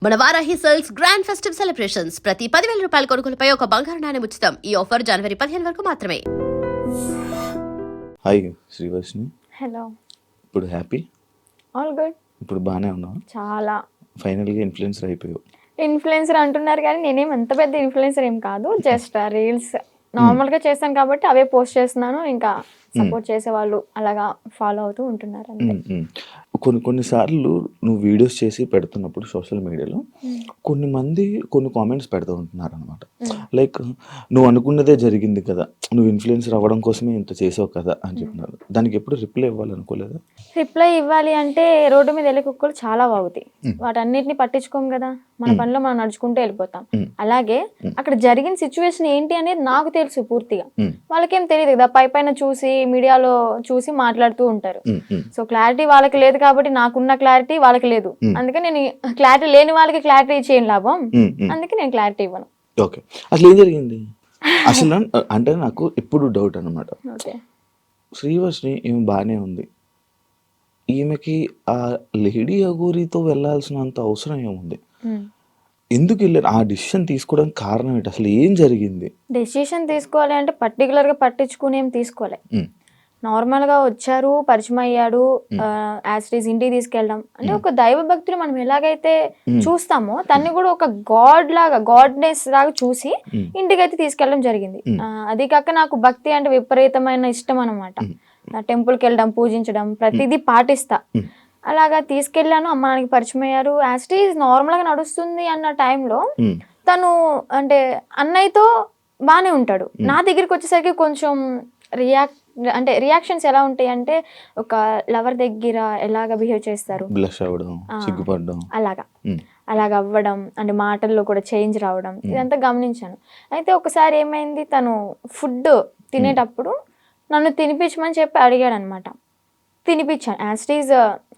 మన Varahi sales grand festive celebrations ప్రతి 10,000 రూపాయల కొనుగోలుపై ఒక బంగారు నాణెం ఉచితం. ఈ ఆఫర్ జనవరి 15 వరకు మాత్రమే. హాయ్ శ్రీవర్షిని. హలో. ఇప్పుడు హ్యాపీ? All good. ఇప్పుడు బాగానే ఉన్నావు? చాలా. ఫైనల్గా ఇన్ఫ్లుయెన్సర్ అయిపోయావు. ఇన్ఫ్లుయెన్సర్ అంటున్నారు కానీ నేనేం అంత పెద్ద ఇన్ఫ్లుయెన్సర్ ఏం కాదు. జస్ట్ రీల్స్ నార్మల్గా చేస్తాను కాబట్టి అవే పోస్ట్ చేస్తున్నాను. ఇంకా సపోర్ట్ చేసే వాళ్ళు అలాగా ఫాలో అవుతూ ఉంటున్నారు అంతే. కొన్నిసార్లు నువ్వు వీడియోస్ చేసి పెడుతున్నప్పుడు సోషల్ మీడియాలో కొన్ని కామెంట్స్ పెడుతూ ఉంటున్నారు అనమాట. లైక్ నువ్వు అనుకున్నదే జరిగింది కదా, నువ్వు ఇన్ఫ్లుయెన్సర్ అవ్వడం కోసమే ఇంత చేసావు కదా అని చెప్తున్నారు. దానికి ఎప్పుడు రిప్లై ఇవ్వాలనుకోలేదా? రిప్లై ఇవ్వాలి అంటే రోడ్డు మీద వెళ్ళే కుక్కలు చాలా వాగుతాయి. వాటన్నిటిని పట్టించుకోం కదా, మన పనిలో మనం నడుచుకుంటూ వెళ్ళిపోతాం. అలాగే అక్కడ జరిగిన సిచ్యువేషన్ ఏంటి అనేది నాకు తెలుసు పూర్తిగా, వాళ్ళకేం తెలియదు కదా. పైన చూసి మీడియాలో చూసి మాట్లాడుతూ ఉంటారు. సో క్లారిటీ వాళ్ళకి లేదు కాబట్టి నాకున్న క్లారిటీ వాళ్ళకి లేదు. అందుకే నేను క్లారిటీ లేని వాళ్ళకి క్లారిటీ చేయను లాభం. అందుకే నేను క్లారిటీ ఇవ్వను. ఓకే, అసలు ఏం జరిగింది అసలు అంటే నాకు ఎప్పుడు డౌట్ అనమాట. శ్రీవర్షిని ఈమె బాగానే ఉంది, ఈమెకి ఆ లేడీ అఘోరితో వెళ్ళాల్సినంత అవసరం ఏముంది? ఎందుకు వెళ్ళారు? ఆ డిసిషన్ తీసుకోవడానికి కారణం ఏంటి? అసలు ఏం జరిగింది? డెసిషన్ తీసుకోవాలి అంటే పర్టికులర్గా పట్టించుకుని ఏం తీసుకోవాలి. నార్మల్గా వచ్చారు, పరిచయం అయ్యాడు, యాస్టీస్ ఇంటికి తీసుకెళ్ళడం అంటే ఒక దైవ భక్తులు మనం ఎలాగైతే చూస్తామో తన్ని కూడా ఒక గాడ్నెస్ లాగా చూసి ఇంటికి అయితే తీసుకెళ్ళడం జరిగింది. అది కాక నాకు భక్తి అంటే విపరీతమైన ఇష్టం అనమాట. టెంపుల్కి వెళ్ళడం, పూజించడం ప్రతిదీ పాటిస్తా. అలాగా తీసుకెళ్ళాను, అమ్మ నాన్నకి పరిచయం అయ్యారు. యాస్టీస్ నార్మల్గా నడుస్తుంది అన్న టైంలో తను అంటే అన్నయ్యతో బాగానే ఉంటాడు. నా దగ్గరికి వచ్చేసరికి కొంచెం రియాక్షన్స్ ఎలా ఉంటాయి అంటే ఒక లవర్ దగ్గర ఎలాగ బిహేవ్ చేస్తారు, అలాగ అవ్వడం అంటే మాటల్లో కూడా చేంజ్ రావడం ఇదంతా గమనించాను. అయితే ఒకసారి ఏమైంది, తను ఫుడ్ తినేటప్పుడు నన్ను తినిపించమని చెప్పి అడిగాడు అనమాట. తినిపించాను. యాస్టీస్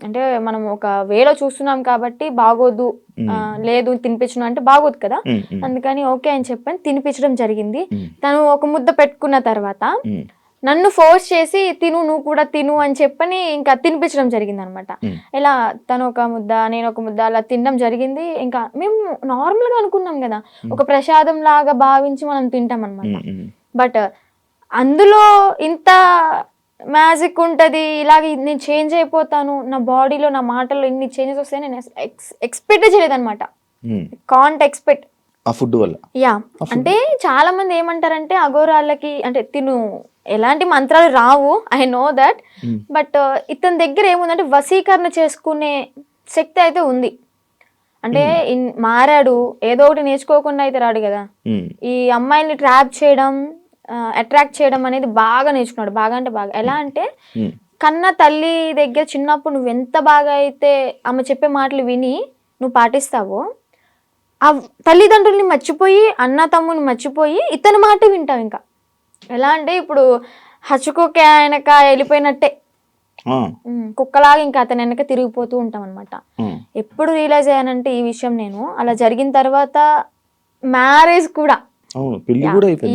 అంటే మనం ఒక వేలో చూస్తున్నాం కాబట్టి బాగోదు, లేదు తినిపించను అంటే బాగోదు కదా, అందుకని ఓకే అని చెప్పని తినిపించడం జరిగింది. తను ఒక ముద్ద పెట్టుకున్న తర్వాత నన్ను ఫోర్స్ చేసి తిను, నువ్వు కూడా తిను అని చెప్పని ఇంకా తినిపించడం జరిగింది అనమాట. ఇలా తను ఒక ముద్ద, నేను ఒక ముద్ద అలా తినడం జరిగింది. ఇంకా మేము నార్మల్గా అనుకున్నాం కదా, ఒక ప్రసాదం లాగా భావించి మనం తింటాం అనమాట. బట్ అందులో ఇంత మ్యాజిక్ ఉంటుంది, ఇలాగ నేను చేంజ్ అయిపోతాను, నా బాడీలో నా మాటల్లో ఇన్ని చేంజెస్ వస్తాయని నేను ఎక్స్పెక్ట్ చేయలేదు అనమాట. కాంట్ ఎక్స్పెక్ట్ ఆ ఫుడ్ వల్ల. యా, అంటే చాలా మంది ఏమంటారంటే అఘోరాళ్ళకి అంటే తిను ఎలాంటి మంత్రాలు రావు, ఐ నో దట్. బట్ ఇతని దగ్గర ఏముందంటే వశీకరణ చేసుకునే శక్తి అయితే ఉంది. అంటే మారాడు, ఏదో ఒకటి నేర్చుకోకుండా అయితే రాడు కదా. ఈ అమ్మాయిల్ని ట్రాప్ చేయడం, అట్రాక్ట్ చేయడం అనేది బాగా నేర్చుకున్నాడు. బాగా అంటే బాగా. ఎలా అంటే కన్న తల్లి దగ్గర చిన్నప్పుడు నువ్వు ఎంత బాగా అయితే ఆమె చెప్పే మాటలు విని నువ్వు పాటిస్తావో, ఆ తల్లిదండ్రుల్ని మర్చిపోయి, అన్న తమ్ముని మర్చిపోయి ఇతని మాట వింటావు. ఇంకా ఎలా అంటే ఇప్పుడు హచ్చుకుక్క వెనక వెళ్ళిపోయినట్టే, కుక్కలాగా ఇంకా అతని వెనక తిరిగిపోతూ ఉంటాం అనమాట. ఎప్పుడు రియలైజ్ అయ్యానంటే ఈ విషయం నేను అలా జరిగిన తర్వాత మ్యారేజ్ కూడా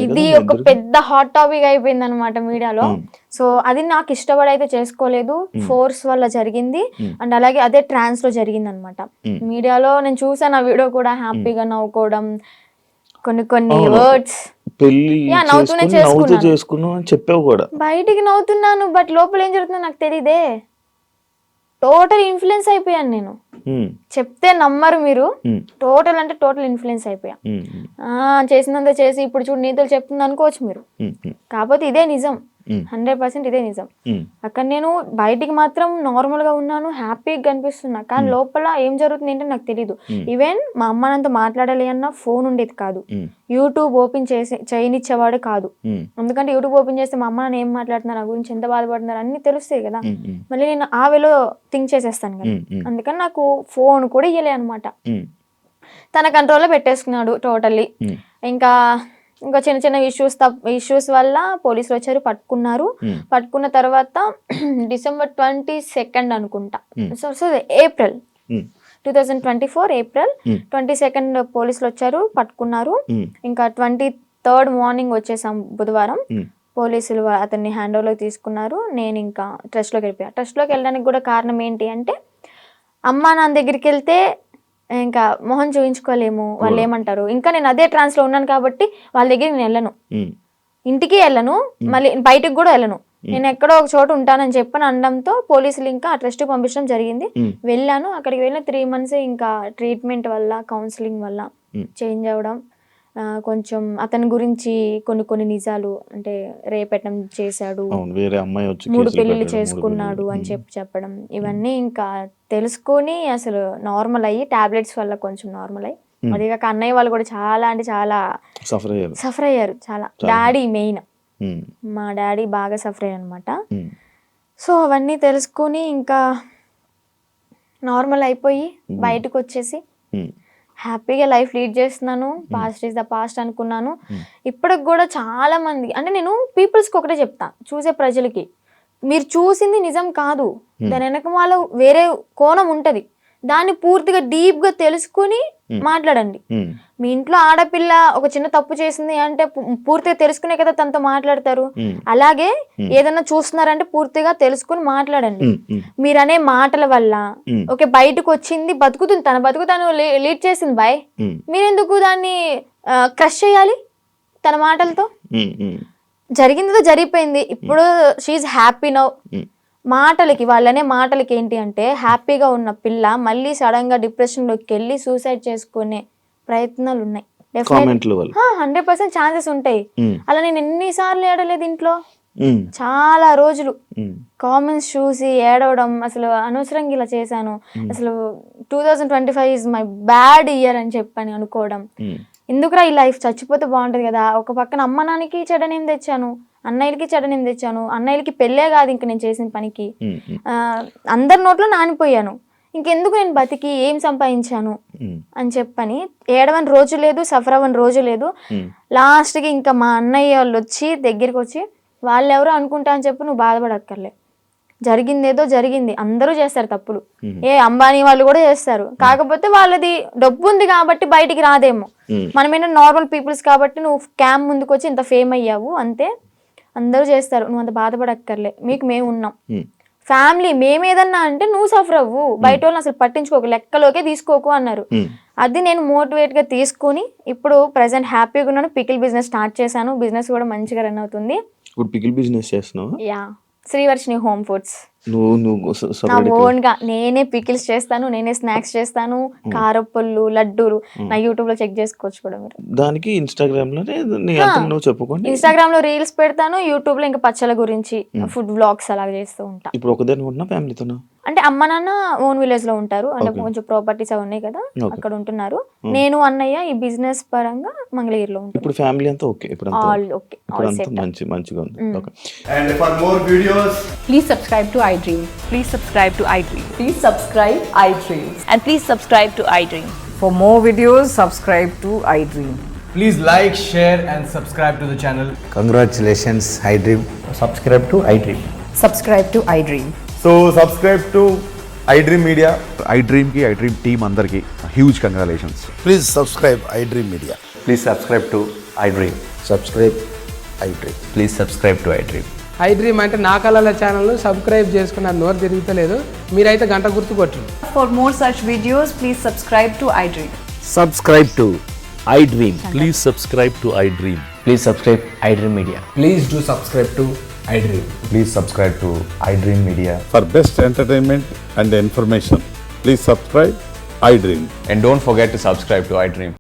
ఇది ఒక పెద్ద హాట్ టాపిక్ అయిపోయింది అనమాట మీడియాలో. సో అది నాకు ఇష్టపడి అయితే చేసుకోలేదు, ఫోర్స్ వల్ల జరిగింది. అండ్ అలాగే అదే ట్రాన్స్ లో జరిగింది అనమాట. మీడియాలో నేను చూసాను ఆ వీడియో కూడా, హ్యాపీగా నవ్వుకోవడం, కొన్ని వర్డ్స్ నవ్వుతూనే చేసుకున్నాను, బయటికి నవ్వుతున్నాను, బట్ లోపల ఏం జరుగుతుందో నాకు తెలియదే. టోటల్ ఇన్ఫ్లుయెన్స్ అయిపోయాను నేను. చెప్తే నమ్మరు మీరు, టోటల్ అంటే టోటల్ ఇన్ఫ్లుయెన్స్ అయిపోయా. చేసినంత చేసి ఇప్పుడు చూడు నీతులు చెప్తుంది అనుకోవచ్చు మీరు, కాకపోతే ఇదే నిజం, 100% ఇదే నిజం. అక్కడ నేను బయటికి మాత్రం నార్మల్ గా ఉన్నాను, హ్యాపీగా కనిపిస్తున్నా, కానీ లోపల ఏం జరుగుతుంది ఏంటో నాకు తెలియదు. ఈవెన్ మా అమ్మ నాతో మాట్లాడాలి అన్న ఫోన్ ఉండేది కాదు, యూట్యూబ్ ఓపెన్ చేయనిచ్చేవాడు కాదు. ఎందుకంటే యూట్యూబ్ ఓపెన్ చేస్తే మా అమ్మ నాన్న ఏం మాట్లాడుతున్నారు, నా గురించి ఎంత బాధపడుతున్నారు అన్ని తెలుస్తాయి కదా. మళ్ళీ నేను ఆ వేలో థింక్ చేసేస్తాను కదా, అందుకని నాకు ఫోన్ కూడా ఇయ్యలే అనమాట. తన కంట్రోల్లో పెట్టేసుకున్నాడు టోటల్లీ. ఇంకా చిన్న చిన్న ఇష్యూస్ వల్ల పోలీసులు వచ్చారు, పట్టుకున్నారు. పట్టుకున్న తర్వాత December 22 అనుకుంటా, సో ఏప్రిల్ 2024 ఏప్రిల్ 22 పోలీసులు వచ్చారు, పట్టుకున్నారు. ఇంకా 23rd మార్నింగ్ వచ్చేసాం బుధవారం. పోలీసులు అతన్ని హ్యాండ్ ఓవర్లోకి తీసుకున్నారు. నేను ఇంకా ట్రస్ట్లోకి వెళ్ళిపోయా. ట్రస్ట్లోకి వెళ్ళడానికి కూడా కారణం ఏంటి అంటే అమ్మా నాన్న దగ్గరికి వెళ్తే ఇంకా మొహం చూయించుకోలేము, వాళ్ళు ఏమంటారు. ఇంకా నేను అదే ట్రాన్స్ లో ఉన్నాను కాబట్టి వాళ్ళ దగ్గర నేను వెళ్ళను, ఇంటికి వెళ్ళను, మళ్ళీ బయటకు కూడా వెళ్ళను. నేను ఎక్కడో ఒక చోట ఉంటానని చెప్పని అనడంతో పోలీసులు ఇంకా ఆ ట్రస్ట్ పంపించడం జరిగింది. వెళ్ళాను. అక్కడికి వెళ్ళిన 3 months ఇంకా ట్రీట్మెంట్ వల్ల, కౌన్సిలింగ్ వల్ల చేంజ్ అవ్వడం, కొంచెం అతని గురించి కొన్ని నిజాలు, అంటే రేపెట్టడం చేశాడు, 3 పెళ్లిళ్ళు చేసుకున్నాడు అని చెప్పడం, ఇవన్నీ ఇంకా తెలుసుకొని అసలు నార్మల్ అయ్యి టాబ్లెట్స్ వల్ల కొంచెం నార్మల్ అయ్యి, అదిగాక అన్నయ్య వాళ్ళు కూడా చాలా అంటే చాలా సఫర్ అయ్యారు. చాలా డాడీ మెయిన్, మా డాడీ బాగా సఫర్ అయ్యారు అనమాట. సో అవన్నీ తెలుసుకొని ఇంకా నార్మల్ అయిపోయి బయటకు వచ్చేసి హ్యాపీగా లైఫ్ లీడ్ చేస్తున్నాను. పాస్ట్ ఈజ్ ద పాస్ట్ అనుకున్నాను. ఇప్పటికి కూడా చాలా మంది, అంటే నేను పీపుల్స్కి ఒకటే చెప్తా, చూసే ప్రజలకి, మీరు చూసింది నిజం కాదు, దాని వెనక వాళ్ళ వేరే కోణం ఉంటది, దాన్ని పూర్తిగా డీప్ గా తెలుసుకుని మాట్లాడండి. మీ ఇంట్లో ఆడపిల్ల ఒక చిన్న తప్పు చేసింది అంటే పూర్తిగా తెలుసుకునే కదా తనతో మాట్లాడతారు. అలాగే ఏదైనా చూస్తున్నారంటే పూర్తిగా తెలుసుకుని మాట్లాడండి. మీరనే మాటల వల్ల ఓకే బయటకు వచ్చింది, బతుకుతుంది, తన బతుకు తను లీడ్ చేసింది బాయ్, మీరెందుకు దాన్ని క్రష్ చేయాలి తన మాటలతో? జరిగిందో జరిగిపోయింది, ఇప్పుడు షీఈ్ హ్యాపీ నౌ. మాటలకి, వాళ్ళనే మాటలకి ఏంటి అంటే, హ్యాపీగా ఉన్న పిల్ల మళ్ళీ సడన్ గా డిప్రెషన్ లోకి వెళ్ళి సూసైడ్ చేసుకునే ప్రయత్నాలు ఉన్నాయి. 100% ఛాన్సెస్ ఉంటాయి. అలా నేను ఎన్నిసార్లు ఏడలేదు ఇంట్లో, చాలా రోజులు కామెంట్స్ చూసి ఏడవడం, అసలు అనవసరంగా ఇలా చేశాను, అసలు 2025 ఈజ్ మై బ్యాడ్ ఇయర్ అని చెప్పని అనుకోవడం, ఎందుకురా ఈ లైఫ్, చచ్చిపోతే బాగుంటది కదా. ఒక పక్కన అమ్మ నాన్నకి చెడనేం తెచ్చాను, అన్నయ్యలకి చెడనేం తెచ్చాను, అన్నయ్యలకి పెళ్ళే కాదు ఇంక నేను చేసిన పనికి, అందరి నోట్లో నానిపోయాను, ఇంకెందుకు నేను బతికి ఏం సంపాదించాను అని చెప్పని ఏడవని రోజు లేదు, సఫర్ అవ్వని రోజు లేదు. లాస్ట్కి ఇంకా మా అన్నయ్య వాళ్ళు వచ్చి దగ్గరికి వచ్చి, వాళ్ళు ఎవరో అనుకుంటా అని చెప్పి నువ్వు బాధపడక్కర్లే, జరిగిందేదో జరిగింది, అందరూ చేస్తారు తప్పులు, అంబానీ వాళ్ళు కూడా చేస్తారు, కాకపోతే వాళ్ళది డబ్బు ఉంది కాబట్టి బయటికి రాదేమో, మనమేనా నార్మల్ పీపుల్స్ కాబట్టి నువ్వు క్యామ్ ముందుకు వచ్చి ఇంత ఫేమ్ అయ్యావు అంతే, అందరూ చేస్తారు, నువ్వు అంత బాధపడక్కర్లే, మీకు మేము ఉన్నాం, ఫ్యామిలీ మేమేదన్నా అంటే నువ్వు సఫర్ అవ్వు, బయట వాళ్ళని అసలు పట్టించుకోకు, లెక్కలోకే తీసుకోకు అన్నారు. అది నేను మోటివేట్ గా తీసుకుని ఇప్పుడు ప్రెసెంట్ హ్యాపీగా ఉన్నాను. పికిల్ బిజినెస్ స్టార్ట్ చేశాను, బిజినెస్ కూడా మంచిగా రన్ అవుతుంది. Yeah, Srivarshini home foods. నా ఓన్ గా నేనే పికిల్స్ చేస్తాను, నేనే స్నాక్స్ చేస్తాను, కారపళ్ళు, లడ్డూలు, నా యూట్యూబ్ లో చెక్ చేసుకోవచ్చు కూడా మీరు. దానికి ఇన్స్టాగ్రామ్ లో రీల్స్ పెడతాను, యూట్యూబ్ లో ఇంకా పచ్చల గురించి ఫుడ్ వ్లాగ్స్ అలాగే చేస్తూ ఉంటా. ఇప్పుడు ఒకదాని ఉన్నా ఫ్యామిలీతోనా? అంటే అమ్మ నాన్న ఓన్ విలేజ్ లో ఉంటారు, అంటే కొంచెం ప్రాపర్టీస్ అవి ఉన్నాయి కదా, అక్కడ ఉంటున్నారు. నేను అన్నయ్య ఈ బిజినెస్ పరంగా మంగళగిరిలో ఉంటాను. ఇప్పుడు ఫ్యామిలీ అంతా ఓకే, ఇప్పుడు ఆల్ ఓకే, మంచిగా ఉంది. Okay. And for more videos, please subscribe to iDream. Please subscribe to iDream. Please subscribe iDream. And please subscribe to iDream. For more videos, subscribe to iDream. please like, share and subscribe to the channel. Congratulations, iDream. Subscribe to iDream. Subscribe to iDream. So subscribe to iDream Media. iDream ki iDream team andarki huge congratulations. Please subscribe iDream Media. Please subscribe to iDream. Subscribe iDream. Please subscribe to iDream. iDream అంటే నా కళల channel subscribe చేసుకున్న నోరు తిరుగుతలేదు, మీరైతే గంట గుర్తు కొట్టండి. For more such videos, please subscribe to iDream. Subscribe to iDream. Please subscribe to iDream. Please subscribe iDream Media. Please do subscribe to iDream. Please subscribe to iDream Media. For best entertainment and information, please subscribe iDream. And don't forget to subscribe to iDream.